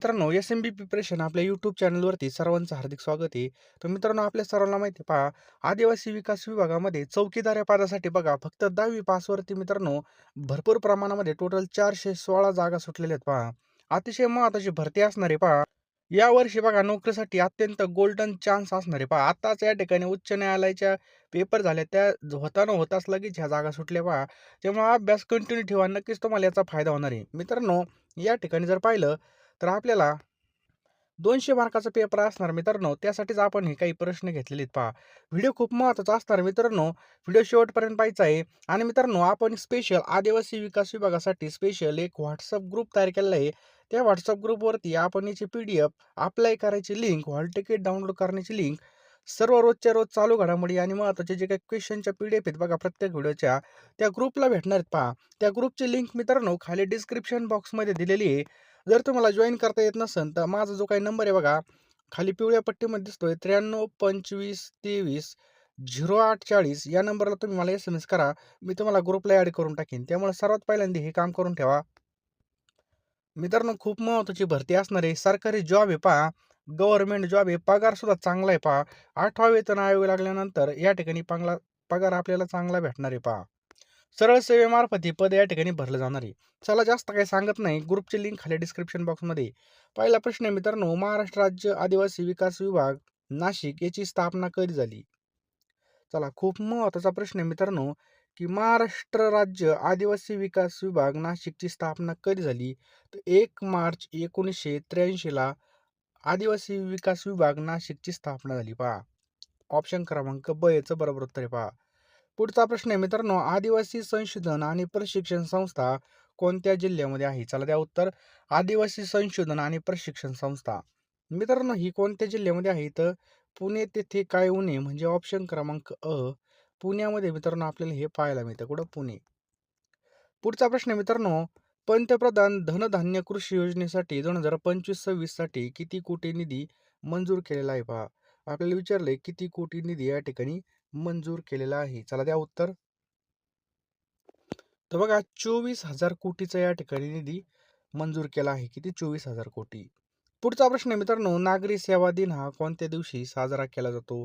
मित्रांनो, एस-एम-बी प्रिपरेशन आपल्या यूट्यूब चॅनलवरती सर्वांचं हार्दिक स्वागत आहे. तर मित्रांनो, आपल्या सर्वांना माहिती आहे पहा, आदिवासी विकास विभागामध्ये चौकीदार या पदासाठी बघा फक्त 10वी पासवरती मित्रांनो, भरपूर प्रमाणामध्ये टोटल 416 जागा सुटलेल्या आहेत पहा. अतिशय महत्त्वाची भरती असणार आहे पहा. यावर्षी बघा नोकरीसाठी अत्यंत गोल्डन चान्स असणार आहे पहा. आताच या ठिकाणी उच्च न्यायालयाच्या पेपर झाले, त्या होता होताच लगेच ह्या जागा सुटल्या पहा. त्यामुळे अभ्यास कंटिन्यू ठेवा. नक्कीच तुम्हाला याचा फायदा होणार आहे. मित्रांनो, या ठिकाणी जर पाहिलं तर आपल्याला 200 मार्काचा पेपर असणार मित्रांनो. त्यासाठीच आपण हे काही प्रश्न घेतलेले आहेत पहा. व्हिडिओ खूप महत्त्वाचा असणार मित्रांनो. व्हिडिओ शेवटपर्यंत पाहायचा आहे. आणि मित्रांनो, आपण स्पेशल आदिवासी विकास विभागासाठी स्पेशल एक WhatsApp ग्रुप तयार केलेला आहे. त्या WhatsApp ग्रुपवरती आपण याची PDF, अप्लाय करायची लिंक, हॉल तिकीट डाउनलोड करण्याची लिंक, सर्व रोजच्या रोज चालू घडामोडी आणि महत्त्वाचे जे काही क्वेश्चनच्या PDF आहेत बघा प्रत्येक व्हिडिओच्या, त्या ग्रुपला भेटणार आहेत पहा. त्या ग्रुपची लिंक मित्रांनो खाली डिस्क्रिप्शन बॉक्समध्ये दिलेली आहे. जर तुम्हाला जॉइन करता येत नसेल तर माझा जो काही नंबर आहे बघा, खाली पिवळ्या पट्टीमध्ये दिसतोय 93 25 23 08 40 या नंबरला तुम्ही मला SMS करा. मी तुम्हाला ग्रुपला ॲड करून टाकीन. त्यामुळे सर्वात पहिल्यांदा हे काम करून ठेवा. मित्रांनो, खूप महत्त्वाची भरती असणार आहे. सरकारी जॉब आहे पहा. गव्हर्नमेंट जॉब आहे. पगार सुद्धा चांगला आहे पहा. 8वा वेतन आयोग लागल्यानंतर या ठिकाणी पगार आपल्याला चांगला भेटणार आहे पहा. सरळ सेवेमार्फत हे पद या ठिकाणी भरलं जाणार आहे. चला जास्त काही सांगत नाही. ग्रुपची लिंक खाली डिस्क्रिप्शन बॉक्समध्ये आहे. पहिला प्रश्न आहे मित्रांनो, महाराष्ट्र राज्य आदिवासी विकास विभाग नाशिक याची स्थापना कधी झाली? चला, खूप महत्त्वाचा प्रश्न आहे मित्रांनो, की महाराष्ट्र राज्य आदिवासी विकास विभाग नाशिकची स्थापना कधी झाली? तर 1 मार्च 1983 ला आदिवासी विकास विभाग नाशिकची स्थापना झाली पहा. ऑप्शन क्रमांक ब याचं बरोबर उत्तर आहे पहा. पुढचा प्रश्न आहे मित्रांनो, आदिवासी संशोधन आणि प्रशिक्षण संस्था कोणत्या जिल्ह्यामध्ये आहे? चला द्या उत्तर. आदिवासी संशोधन आणि प्रशिक्षण संस्था मित्रांनो ही कोणत्या जिल्ह्यामध्ये आहे? तर पुणे तेथे काय उणे म्हणजे ऑप्शन क्रमांक अ. पुण्यामध्ये मित्रांनो आपल्याला हे पाहायला मिळतं. कुठं? पुणे. पुढचा प्रश्न आहे मित्रांनो, पंतप्रधान धनधान्य कृषी योजनेसाठी 2025-26 साठी किती कोटी निधी मंजूर केलेला आहे पहा. आपल्याला विचारलंय किती कोटी निधी या ठिकाणी मंजूर केलेला आहे. चला द्या उत्तर. तर बघा 24,000 कोटीचा या ठिकाणी निधी मंजूर केला आहे. किती? 24,000 कोटी. पुढचा प्रश्न आहे मित्रांनो, नागरी सेवा दिन हा कोणत्या दिवशी साजरा केला जातो?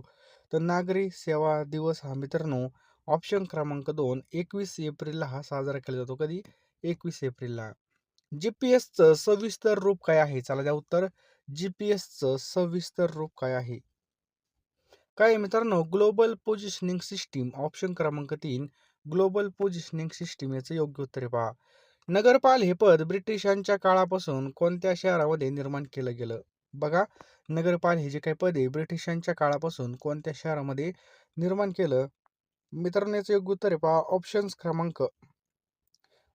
तर नागरी सेवा दिवस हा मित्रांनो ऑप्शन क्रमांक 2 21 एप्रिलला हा साजरा केला जातो. कधी? 21 एप्रिलला. GPS सविस्तर रूप काय आहे? चला द्या उत्तर. GPS सविस्तर रूप काय आहे? काय आहे मित्रांनो, ग्लोबल पोझिशनिंग सिस्टीम. ऑप्शन क्रमांक 3 ग्लोबल पोझिशनिंग सिस्टीम याचं योग्य उत्तर आहे पहा. नगरपाल हे पद ब्रिटिशांच्या काळापासून कोणत्या शहरामध्ये निर्माण केलं गेलं? बघा, नगरपाल हे जे काही पद आहे ब्रिटिशांच्या काळापासून कोणत्या शहरामध्ये निर्माण केलं? मित्रांनो याचं योग्य उत्तर आहे पहा.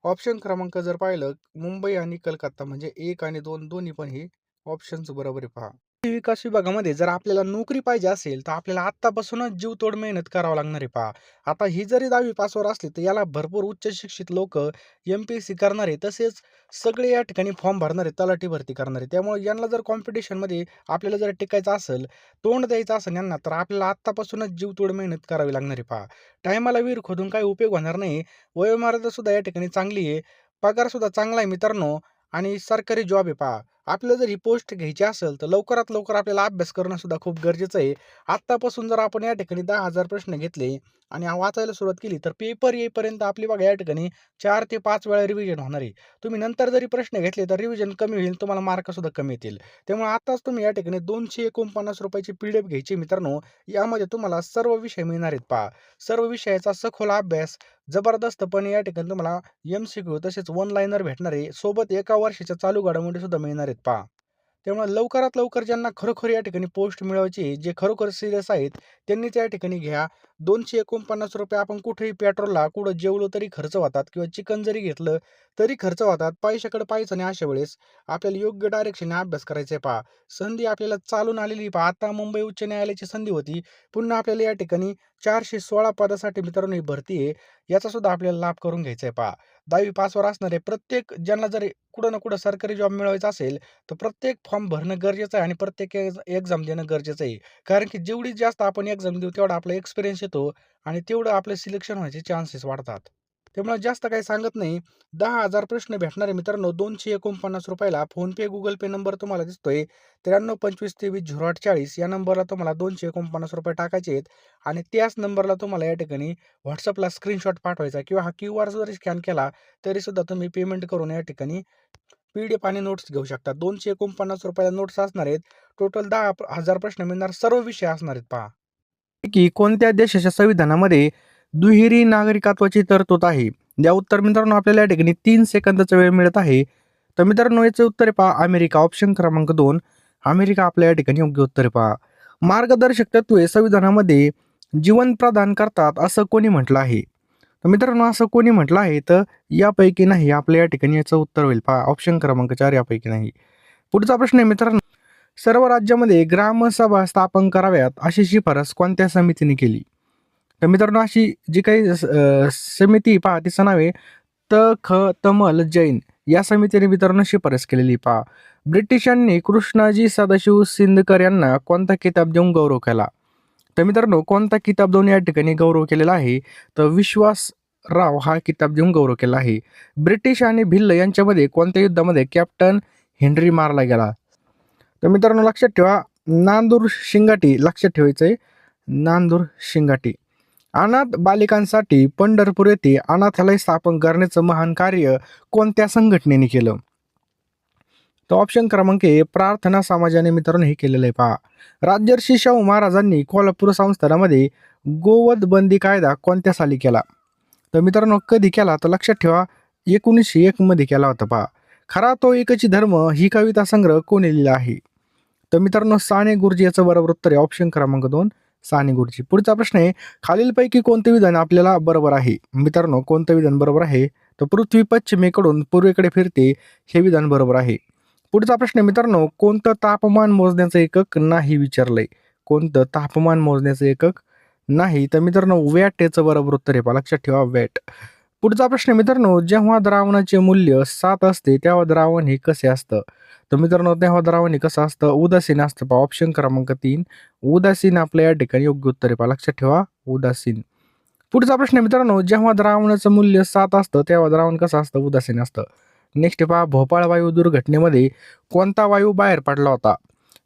ऑप्शन क्रमांक जर पाहिलं, मुंबई आणि कलकत्ता म्हणजे 1 आणि 2 दोन्ही पण हे ऑप्शन्स बरोबर आहे पहा. विकास विभागामध्ये जर आपल्याला नोकरी पाहिजे असेल, तर आपल्याला आत्तापासूनच जीवतोड मेहनत करावं लागणार आहे पहा. आता ही जरी 10वी पासवर असली, तर याला भरपूर उच्च शिक्षित लोकं MPSC करणार आहे. तसेच सगळे या ठिकाणी फॉर्म भरणार आहेत, तलाठी भरती करणार आहे. त्यामुळे यांना जर कॉम्पिटिशनमध्ये आपल्याला जर टिकायचं असेल, तोंड द्यायचं असेल यांना, तर आपल्याला आत्तापासूनच जीवतोड मेहनत करावी लागणार आहे पहा. टायमाला विहीर खोदून काही उपयोग होणार नाही. वयोमर्यादा सुद्धा या ठिकाणी चांगली आहे. पगार सुद्धा चांगला आहे मित्रांनो आणि सरकारी जॉब आहे पहा. आपल्याला जर ही पोस्ट घ्यायची असेल, तर लवकरात लवकर आपल्याला अभ्यास करणं सुद्धा खूप गरजेचं आहे. आत्तापासून जर आपण या ठिकाणी 10,000 प्रश्न घेतले आणि वाचायला सुरुवात केली, तर पेपर येईपर्यंत आपली बघा या ठिकाणी 4 ते 5 वेळा रिव्हिजन होणार आहे. तुम्ही नंतर जरी प्रश्न घेतले, तर रिव्हिजन कमी होईल, तुम्हाला मार्कसुद्धा कमी येतील. त्यामुळे आताच तुम्ही या ठिकाणी ₹249 ची PDF घ्यायची मित्रांनो. यामध्ये तुम्हाला सर्व विषय मिळणार आहेत पहा. सर्व विषयाचा सखोल अभ्यास जबरदस्तपणे या ठिकाणी तुम्हाला MCQ तसेच वन लाइनर भेटणार आहे. सोबत एका वर्षाच्या चालू घडामोडी सुद्धा मिळणार आहेत पहा. त्यामुळे लवकरात लवकर ज्यांना खरोखर या ठिकाणी पोस्ट मिळवायची आहे, जे खरोखर सीरियस आहेत, त्यांनीच या ठिकाणी घ्या. ₹249 आपण कुठेही पेट्रोलला, कुठं जेवलो तरी खर्च होतात किंवा चिकन जरी घेतलं तरी खर्च होतात. पैशाकडे पाहायचं नाही अशा वेळेस. आपल्याला योग्य डायरेक्शनने अभ्यास करायचा आहे पहा. संधी आपल्याला चालून आलेली पहा. आता मुंबई उच्च न्यायालयाची संधी होती. पुन्हा आपल्याला या ठिकाणी 416 पदासाठी मित्रांनो ही भरती आहे. याचा सुद्धा आपल्याला लाभ करून घ्यायचा आहे पहा. 10वी पासवर असणारे प्रत्येक ज्यांना जर कुठं ना कुठं सरकारी जॉब मिळवायचा असेल, तर प्रत्येक फॉर्म भरणं गरजेचं आहे आणि प्रत्येक एक्झाम देणं गरजेचं आहे. कारण की जेवढी जास्त आपण एक्झाम देऊ, तेवढा आपला एक्सपिरियन्स येतो आणि तेवढं आपलं सिलेक्शन व्हायचे चान्सेस वाढतात. त्यामुळे जास्त काही सांगत नाही. 10,000 प्रश्न भेटणार आहे मित्रांनो ₹249 ला. फोनपे, Google पे नंबर तुम्हाला दिसतोय 9325230840 या नंबरला तुम्हाला ₹249 टाकायचे आहेत आणि त्याच नंबरला तुम्हाला या ठिकाणी WhatsAppला स्क्रीनशॉट पाठवायचा किंवा हा क्यूआर जरी स्कॅन केला तरीसुद्धा तुम्ही पेमेंट करून या ठिकाणी PDF आणि नोट्स घेऊ शकता. ₹249 ला नोट्स असणार आहेत. टोटल 10,000 प्रश्न मिळणार. सर्व विषय असणार आहेत पहा. की कोणत्या देशाच्या संविधानामध्ये दुहेरी नागरिकत्वाची तरतूद आहे? या उत्तर मित्रांनो आपल्याला या ठिकाणी 3 सेकंदाचा वेळ मिळत आहे. तर मित्रांनो याचं उत्तर आहे पहा अमेरिका. ऑप्शन क्रमांक 2 अमेरिका आपल्या या ठिकाणी योग्य उत्तर आहे पहा. मार्गदर्शक तत्त्वे संविधानामध्ये जीवन प्रदान करतात असं कोणी म्हटलं आहे? तर मित्रांनो असं कोणी म्हटलं आहे? तर यापैकी नाही. आपल्या या ठिकाणी याचं उत्तर होईल पहा ऑप्शन क्रमांक 4 यापैकी नाही. पुढचा प्रश्न आहे मित्रांनो, सर्व राज्यामध्ये ग्रामसभा स्थापन कराव्यात अशी शिफारस कोणत्या समितीने केली? तर मित्रांनो अशी जी काही समिती पहा तिचं नाव आहे तखतमल जैन या समितीने मित्रांनो शिफारस केलेली पहा. ब्रिटिशांनी कृष्णाजी सदाशिव सिंदकर यांना कोणता किताब देऊन गौरव केला? तर मित्रांनो कोणता किताब देऊन या ठिकाणी गौरव केलेला आहे? तर विश्वासराव हा किताब देऊन गौरव केला आहे. ब्रिटिश आणि भिल्ल यांच्यामध्ये कोणत्या युद्धामध्ये कॅप्टन हेनरी मारला गेला? तर मित्रांनो लक्षात ठेवा नांदूर शिंगाटी लक्षात ठेवायचं आहे. नांदूर शिंगाटी. अनाथ बालिकांसाठी पंढरपूर येथे अनाथालय स्थापन करण्याचं महान कार्य कोणत्या संघटनेने केलं? तर ऑप्शन क्रमांक ए प्रार्थना समाजाने मित्रांनो हे केलेलं आहे पहा. राजर्षी शाहू महाराजांनी कोल्हापूर संस्थानामध्ये गोवध बंदी कायदा कोणत्या साली केला? तर मित्रांनो कधी केला? तर लक्षात ठेवा 1901 मध्ये केला होता पहा. खरा तो एकची धर्म ही कविता संग्रह कोणी लिहिला आहे? तर मित्रांनो साने गुरुजी याचं बरोबर उत्तर आहे ऑप्शन क्रमांक 2 साने गुरुजी. पुढचा प्रश्न आहे खालीलपैकी कोणते विधान आपल्याला बरोबर आहे? मित्रांनो कोणतं विधान बरोबर आहे? तर पृथ्वी पश्चिमेकडून पूर्वेकडे फिरते हे विधान बरोबर आहे. पुढचा प्रश्न आहे मित्रांनो कोणतं तापमान मोजण्याचं एकक नाही विचारलंय? कोणतं तापमान मोजण्याचं एकक नाही? तर मित्रांनो वॅट याचं बरोबर उत्तर आहे पहा लक्षात ठेवा वॅट. पुढचा प्रश्न आहे मित्रांनो जेव्हा द्रावणाचे मूल्य 7 असते तेव्हा द्रावण हे कसे असतं? तर मित्रांनो तेव्हा द्रावण हे कसं असतं? उदासीन असतं पहा ऑप्शन क्रमांक 3 उदासीन आपल्या या ठिकाणी योग्य उत्तर आहे पहा लक्षात ठेवा उदासीन. पुढचा प्रश्न आहे मित्रांनो जेव्हा द्रावणाचं मूल्य 7 असतं तेव्हा द्रावण कसं असतं? उदासीन असतं. नेक्स्ट पहा भोपाळ वायू दुर्घटनेमध्ये कोणता वायू बाहेर पडला होता?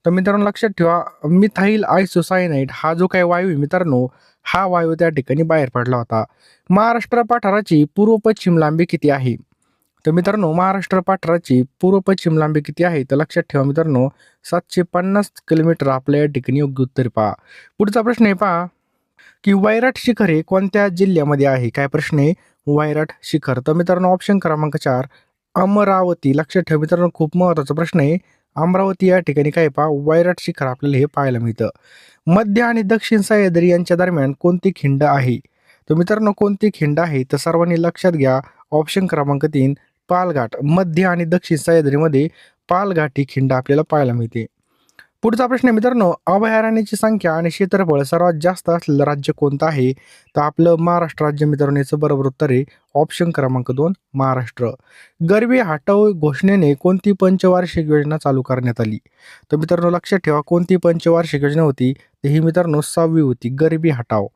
तर मित्रांनो लक्षात ठेवा मिथाईल आयसोसायनाइड हा जो काही वायू आहे मित्रांनो हा वायू त्या ठिकाणी बाहेर पडला होता. महाराष्ट्र पठाराची पूर्व पश्चिम लांबी किती आहे? तर मित्रांनो महाराष्ट्र पठाराची पूर्व पश्चिम लांबी किती आहे? तर लक्षात ठेवा मित्रांनो 750 किलोमीटर आपल्या या ठिकाणी योग्य उत्तर पहा. पुढचा प्रश्न आहे पहा की वैराट शिखर हे कोणत्या जिल्ह्यामध्ये आहे? काय प्रश्न आहे? वैराट शिखर. तर मित्रांनो ऑप्शन क्रमांक 4 अमरावती. लक्षात ठेवा मित्रांनो खूप महत्त्वाचा प्रश्न आहे. अमरावती या ठिकाणी काय पहा वैराट शिखर आपल्याला हे पाहायला मिळतं. मध्य आणि दक्षिण सह्याद्री यांच्या दरम्यान कोणती खिंड आहे? तर मित्रांनो कोणती खिंड आहे? तर सर्वांनी लक्षात घ्या ऑप्शन क्रमांक 3 पालघाट. मध्य आणि दक्षिण सह्याद्रीमध्ये पालघाट ही खिंड आपल्याला पाहायला मिळते. पुढचा प्रश्न आहे मित्रांनो अभयारण्याची संख्या आणि क्षेत्रफळ सर्वात जास्त असलेलं राज्य कोणतं आहे? तर आपलं महाराष्ट्र राज्य मित्रांनो याचं बरोबर उत्तर आहे ऑप्शन क्रमांक 2 महाराष्ट्र. गरिबी हटाओ घोषणेने कोणती पंचवार्षिक योजना चालू करण्यात आली? तर मित्रांनो लक्षात ठेवा कोणती पंचवार्षिक योजना होती? तर ही मित्रांनो 6वी होती गरिबी हटाओ.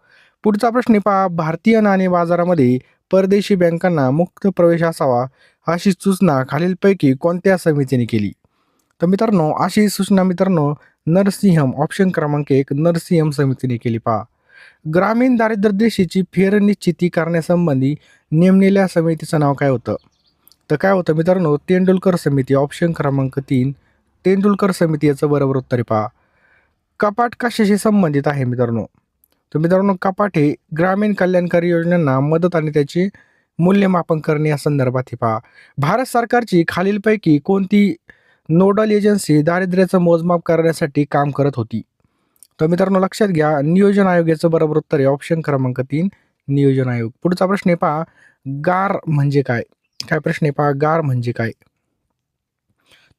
पुढचा प्रश्न आहे पहा भारतीय नाणे बाजारामध्ये परदेशी बँकांना मुक्त प्रवेश असावा अशी सूचना खालीलपैकी कोणत्या समितीने केली? तर मित्रांनो अशी सूचना मित्रांनो नरसिंहम ऑप्शन क्रमांक 1 नरसिंहम समितीने केली पहा. ग्रामीण दारिद्र्य रेषेची फेरनिश्चिती करण्यासंबंधी नेमलेल्या समितीचं नाव काय होतं? तर काय होतं मित्रांनो तेंडुलकर समिती ऑप्शन क्रमांक 3 तेंडुलकर समिती याचं बरोबर उत्तर आहे पहा. कपाट कशाशी संबंधित आहे मित्रांनो? तर मित्रांनो कपाट हे ग्रामीण कल्याणकारी योजनांना मदत आणि त्याचे मूल्यमापन करणे या संदर्भात हे पहा. भारत सरकारची खालीलपैकी कोणती नोडल एजन्सी दारिद्र्याचं मोजमाप करण्यासाठी काम करत होती? तर मित्रांनो लक्षात घ्या नियोजन आयोग याचं बरोबर उत्तर आहे ऑप्शन क्रमांक 3 नियोजन आयोग. पुढचा प्रश्न आहे पहा गार म्हणजे काय? काय प्रश्न आहे पहा गार म्हणजे काय?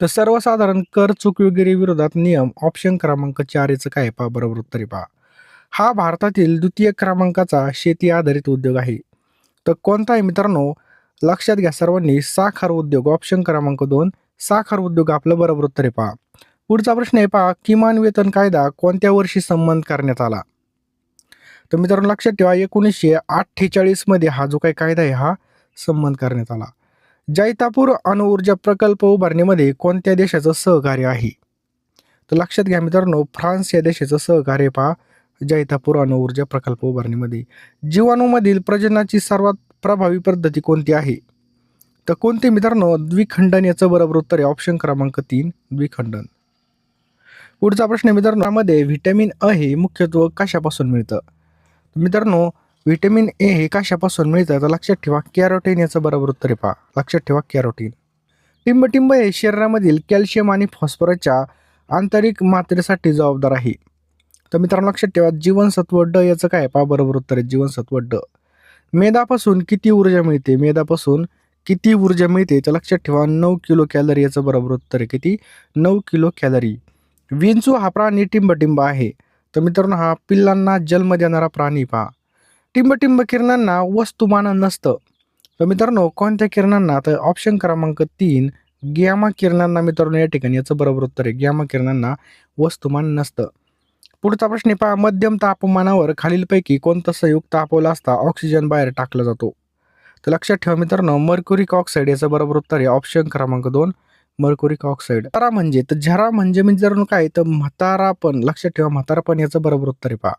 तर सर्वसाधारण कर चुकवेगिरी विरोधात नियम ऑप्शन क्रमांक 4 याचं काय आहे पहा बरोबर उत्तर आहे पहा. हा भारतातील द्वितीय क्रमांकाचा शेती आधारित उद्योग आहे. तर कोणता आहे मित्रांनो? लक्षात घ्या सर्वांनी साखर उद्योग ऑप्शन क्रमांक 2 साखर उद्योग आपलं बरोबर उत्तर आहे पहा. पुढचा प्रश्न आहे पहा किमान वेतन कायदा कोणत्या वर्षी संमत करण्यात आला? तर मित्रांनो लक्षात ठेवा 1948 मध्ये हा जो काही कायदा आहे हा संमत करण्यात आला. जैतापूर अणुऊर्जा प्रकल्प उभारणीमध्ये कोणत्या देशाचं सहकार्य आहे? तर लक्षात घ्या मित्रांनो, फ्रान्स या देशाचं सहकार्य पहा जैतापूर अणुऊर्जा प्रकल्प उभारणीमध्ये. जीवाणूमधील प्रजननाची सर्वात प्रभावी पद्धती कोणती आहे? तर कोणते मित्रांनो? द्विखंडन याचं बरोबर उत्तर आहे ऑप्शन क्रमांक 3 द्विखंडन. पुढचा प्रश्न मित्रांनो, यामध्ये व्हिटॅमिन अ हे मुख्यत्वे कशापासून मिळतं? मित्रांनो व्हिटॅमिन ए हे कशापासून मिळतं? तर लक्षात ठेवा कॅरोटीन याचं बरोबर उत्तर आहे पहा. लक्षात ठेवा कॅरोटीन. टिंबटिंब हे शरीरामधील कॅल्शियम आणि फॉस्फरसच्या आंतरिक मात्रेसाठी जबाबदार आहे. तर मित्रांनो लक्षात ठेवा जीवनसत्व ड याचं काय पहा बरोबर उत्तर आहे जीवनसत्व ड. मेदापासून किती ऊर्जा मिळते? मेदापासून किती ऊर्जा मिळते? तर लक्षात ठेवा 9 किलो कॅलरी याचं बरोबर उत्तर आहे किती? 9 किलो कॅलरी. विंचू हा प्राणी टिंबटिंब आहे. तर मित्रांनो हा पिल्लांना जन्म देणारा प्राणी पहा. टिंबटिंब किरणांना वस्तुमान नसतं. तर मित्रांनो कोणत्या किरणांना? तर ऑप्शन क्रमांक 3 गॅमा किरणांना मित्रांनो या ठिकाणी याचं बरोबर उत्तर आहे गॅमा किरणांना वस्तुमान नसतं. पुढचा प्रश्न पहा मध्यम तापमानावर खालीलपैकी कोणतं संयुग तापवला असता ऑक्सिजन बाहेर टाकला जातो? तर लक्षात ठेवा मित्रांनो मर्क्युरिक ऑक्साईड याचं बरोबर उत्तर आहे ऑप्शन क्रमांक 2 मर्क्युरिक ऑक्साईड. झरा म्हणजे तर झरा म्हणजे मित्रांनो काय? तर म्हातारापण. लक्षात ठेवा म्हातारापण याचं बरोबर उत्तर आहे पहा.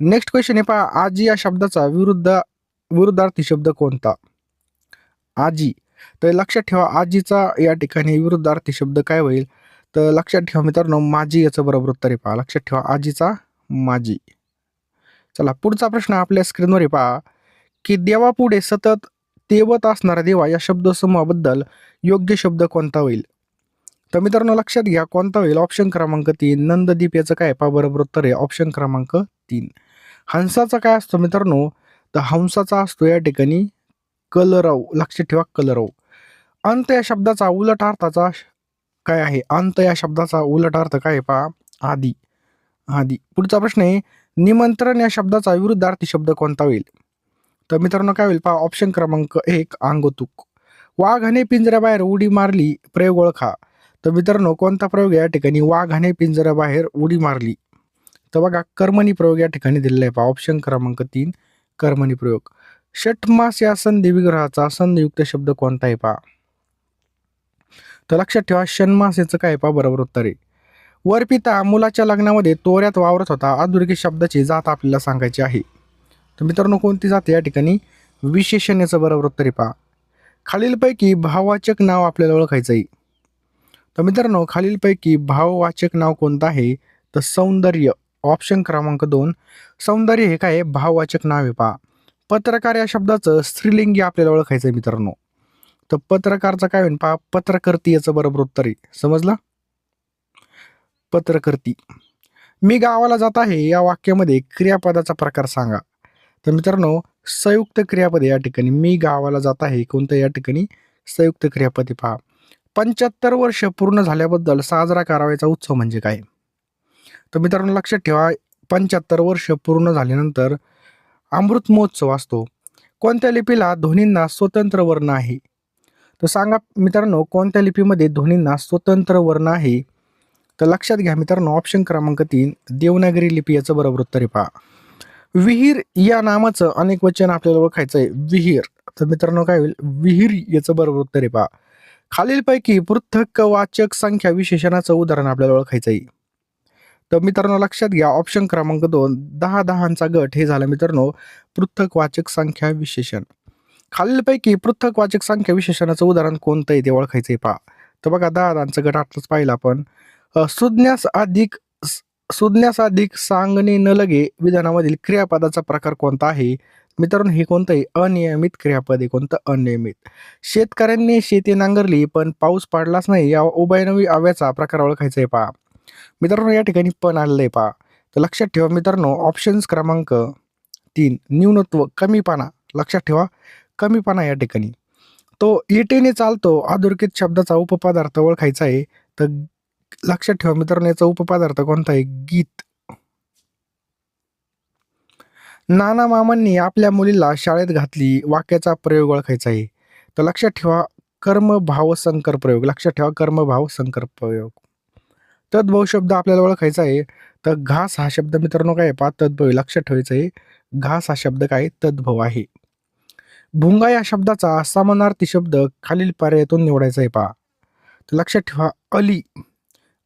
नेक्स्ट क्वेश्चन आहे पहा आजी या शब्दाचा विरुद्धार्थी शब्द कोणता? आजी. तर लक्षात ठेवा आजीचा या ठिकाणी विरुद्धार्थी शब्द काय होईल? तर लक्षात ठेवा मित्रांनो माझी याचं बरोबर उत्तर आहे पहा. लक्षात ठेवा आजीचा माझी. चला पुढचा प्रश्न आपल्या स्क्रीनवर आहे पहा की देवापुढे सतत तेवत असणारा देवा या शब्दसमूहाबद्दल योग्य शब्द कोणता होईल? तर मित्रांनो लक्षात घ्या कोणता होईल? ऑप्शन क्रमांक 3 नंददीप याचं काय पहा बरोबर उत्तर आहे ऑप्शन क्रमांक 3. हंसाचा काय असतो मित्रांनो? तर हंसाचा असतो या ठिकाणी कलरव. लक्षात ठेवा कलरव. अंत या शब्दाचा उलट अर्थाचा काय आहे? अंत या शब्दाचा उलट अर्थ काय आहे पहा आदी. आदी. पुढचा प्रश्न आहे निमंत्रण या शब्दाचा विरुद्धार्थी शब्द कोणता होईल? तर मित्रांनो काय होईल पहा ऑप्शन क्रमांक 1 अंगतुक. वाघाने पिंजऱ्याबाहेर उडी मारली प्रयोग ओळखा. तर मित्रांनो कोणता प्रयोग या ठिकाणी वाघाने पिंजऱ्याबाहेर उडी मारली? तर बघा कर्मणी प्रयोग या ठिकाणी दिलेला आहे पहा ऑप्शन क्रमांक 3 कर्मणी प्रयोग. षटमास या संधी विग्रहाचा संधियुक्त शब्द कोणता आहे पहा? तर लक्षात ठेवा षण्मास याचं काय पहा बरोबर उत्तर आहे. वर पिता मुलाच्या लग्नामध्ये तोऱ्यात वावरत होता अधोरेखित शब्दाची जात आपल्याला सांगायची आहे. तर मित्रांनो कोणती जात या ठिकाणी? विशेषण याचं बरोबर उत्तर आहे पहा. खालीलपैकी भाववाचक नाव आपल्याला ओळखायचं आहे. तर मित्रांनो खालीलपैकी भाववाचक नाव कोणतं आहे? तर सौंदर्य. ऑप्शन क्रमांक 2 सौंदर्य हे काय भाववाचक नाव आहे पहा. पत्रकार या शब्दाचं स्त्रीलिंगी आपल्याला ओळखायचं आहे मित्रांनो. तर पत्रकारचा काय होईल पहा पत्रकर्ती याचं बरोबर उत्तर आहे. समजलं? पत्रकर्ती. मी गावाला जात आहे या वाक्यामध्ये क्रियापदाचा प्रकार सांगा. तर मित्रांनो संयुक्त क्रियापद या ठिकाणी मी गावाला जात आहे कोणतं या ठिकाणी संयुक्त क्रियापद पहा. 75 वर्ष पूर्ण झाल्याबद्दल साजरा करावयाचा उत्सव म्हणजे काय? तर मित्रांनो लक्षात ठेवा 75 वर्ष पूर्ण झाल्यानंतर अमृत महोत्सव असतो. कोणत्या लिपीला ध्वनींना स्वतंत्र वर्ण आहे? तर सांगा मित्रांनो कोणत्या लिपीमध्ये ध्वनींना स्वतंत्र वर्ण आहे? तर लक्षात घ्या मित्रांनो ऑप्शन क्रमांक 3 देवनागरी लिपी याचं बरोबर उत्तर आहे पहा. विहीर या नामाचं अनेक वचन आपल्याला ओळखायचं आहे विहीर. तर मित्रांनो काय होईल विहीर याचं बरोबर उत्तर आहे पहा. खालीलपैकी पृथक्वाचक संख्या विशेषणाचं उदाहरण आपल्याला ओळखायचं आहे. तर मित्रांनो लक्षात घ्या ऑप्शन क्रमांक 2 10-10चा गट हे झालं मित्रांनो पृथक्वाचक संख्या विशेषण. खालीलपैकी पृथक्वाचक संख्या विशेषणाचं उदाहरण कोणतं आहे ते ओळखायचं आहे पहा. तर बघा 10-10चा गट आताच पाहिला आपण. सुज्ञास अधिक सांगणे न लगे विधानामधील क्रियापदाचा प्रकार कोणता आहे? मित्रांनो हे कोणतं आहे? अनियमित क्रियापद आहे. कोणतं? अनियमित. शेतकऱ्यांनी शेती नांगरली पण पाऊस पडलाच नाही या उभयनवी अव्याचा प्रकार ओळखायचा आहे पहा. मित्रांनो या ठिकाणी पण आलेलं आहे पहा. तर लक्षात ठेवा मित्रांनो ऑप्शन्स क्रमांक 3 न्यूनत्व कमीपणा. लक्षात ठेवा कमीपणा या ठिकाणी. तो इटेने चालतो अधोरेखित शब्दाचा उपपदार्थ ओळखायचा आहे. तर लक्षात ठेवा मित्रांनो याचा उपपदार्थ कोणता आहे? गीत. नाना मामांनी आपल्या मुलीला शाळेत घातली वाक्याचा प्रयोग ओळखायचा आहे. तर लक्षात ठेवा कर्मभाव संकर प्रयोग. लक्षात ठेवा कर्मभाव संकर प्रयोग. तद्भव शब्द आपल्याला ओळखायचा आहे. तर घास हा शब्द मित्रांनो काय आहे पहा तद्भव लक्षात ठेवायचं आहे. घास हा शब्द काय तद्भव आहे. भुंगा या शब्दाचा समानार्थी शब्द खालील पर्यायातून निवडायचा आहे पहा. तर लक्षात ठेवा अली.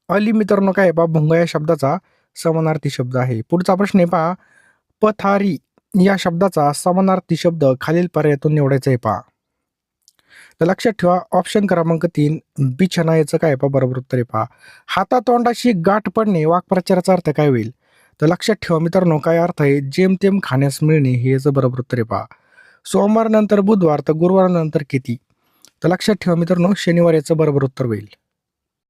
अली मित्रांनो काय आहे पहा भुंगा या शब्दाचा समानार्थी शब्द आहे. पुढचा प्रश्न आहे पहा पथारी या शब्दाचा समानार्थी शब्द खालील पर्यायातून निवडायचा आहे पहा. तर लक्षात ठेवा ऑप्शन क्रमांक 3 बिछाना याचं काय आहे पहा बरोबर उत्तर आहे पहा. हातातोंडाशी गाठ पडणे वाक्प्रचाराचा अर्थ काय होईल? तर लक्षात ठेवा मित्रांनो काय अर्थ आहे जेमतेम खाण्यास मिळणे हे याचं बरोबर उत्तर आहे पहा. सोमवार नंतर बुधवार तर गुरुवार नंतर किती? तर लक्षात ठेवा मित्रांनो शनिवार याचं बरोबर उत्तर होईल.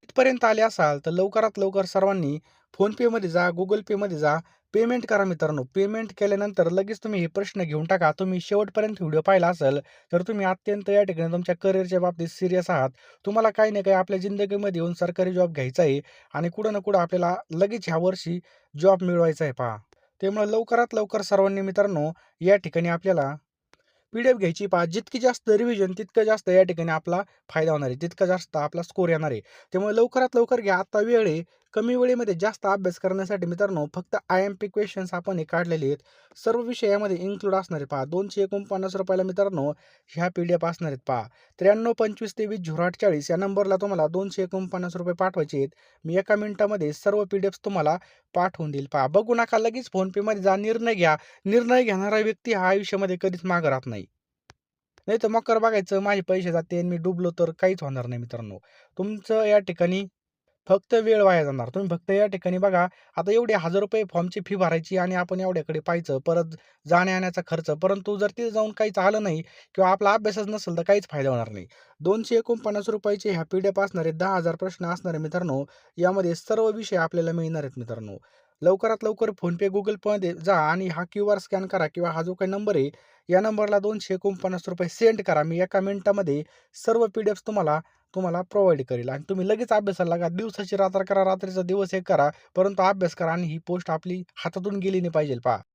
इथपर्यंत आले असाल तर लवकरात लवकर सर्वांनी फोनपेमध्ये जा, Google पेमध्ये जा, पेमेंट करा मित्रांनो. पेमेंट केल्यानंतर लगेच तुम्ही हे प्रश्न घेऊन टाका. तुम्ही शेवटपर्यंत व्हिडिओ पाहिला असेल तर तुम्ही अत्यंत या ठिकाणी तुमच्या करिअरच्या बाबतीत सीरियस आहात. तुम्हाला काही ना काही आपल्या जिंदगीमध्ये येऊन सरकारी जॉब घ्यायचा आहे आणि कुठं ना कुठं आपल्याला लगेच ह्या वर्षी जॉब मिळवायचा आहे पहा. त्यामुळे लवकरात लवकर सर्वांनी मित्रांनो या ठिकाणी आपल्याला पी-डी-एफ घ्यायची पहा. जितकी जास्त रिव्हिजन तितकं जास्त या ठिकाणी आपला फायदा होणार आहे. तितका जास्त आपला स्कोर येणार आहे. त्यामुळे लवकरात लवकर घ्या. आता वेळ आहे. कमी वेळेमध्ये जास्त अभ्यास करण्यासाठी मित्रांनो फक्त आय-एम-पी क्वेश्चन्स आपण हे काढलेले आहेत. सर्व विषय यामध्ये इन्क्लूड असणार आहे पहा. ₹249 ला मित्रांनो ह्या पी-डी-एफ असणार आहेत पहा. 932523 या नंबरला तुम्हाला ₹249 पाठवायचे आहेत. मी एका मिनिटामध्ये सर्व पी-डी-एफ्स तुम्हाला पाठवून देईल पहा. बघू नका लगेच फोनपेमध्ये जा, निर्णय घ्या. निर्णय घेणारा व्यक्ती हा आयुष्यामध्ये कधीच मागे राहत नाही. नाहीतर मकर बघायचं माझे पैसे जाते आणि मी डुबलो तर काहीच होणार नाही मित्रांनो. तुमचं या ठिकाणी फक्त वेळ वाया जाणार. तुम्ही फक्त या ठिकाणी बघा, आता एवढे ₹1000 फॉर्मची फी भरायची आणि आपण एवढ्याकडे पाहायचं. परत जाण्या-येण्याचा खर्च. परंतु जर तिथे जाऊन काहीच आलं नाही किंवा आपला अभ्यासच नसेल तर काहीच फायदा होणार नाही. ₹249 चे ह्या पी-डी-एफ असणार आहेत. 10,000 प्रश्न असणार आहे मित्रांनो. यामध्ये सर्व विषय आपल्याला मिळणार आहेत मित्रांनो. लवकरात लवकर फोनपे, Google Peमध्ये जा आणि हा क्यूआर स्कॅन करा किंवा हा जो काही नंबर आहे, या नंबरला ₹249 सेंड करा. मी एका मिनिटामध्ये सर्व पी-डी-एफ्स तुम्हाला तुम्हाला प्रोव्हाईड करेल आणि तुम्ही लगेच अभ्यासाला लागा. दिवसाची रात्र करा, रात्रीचा दिवस एक करा, परंतु अभ्यास करा आणि ही पोस्ट आपली हातातून गेली नाही पाहिजे पहा.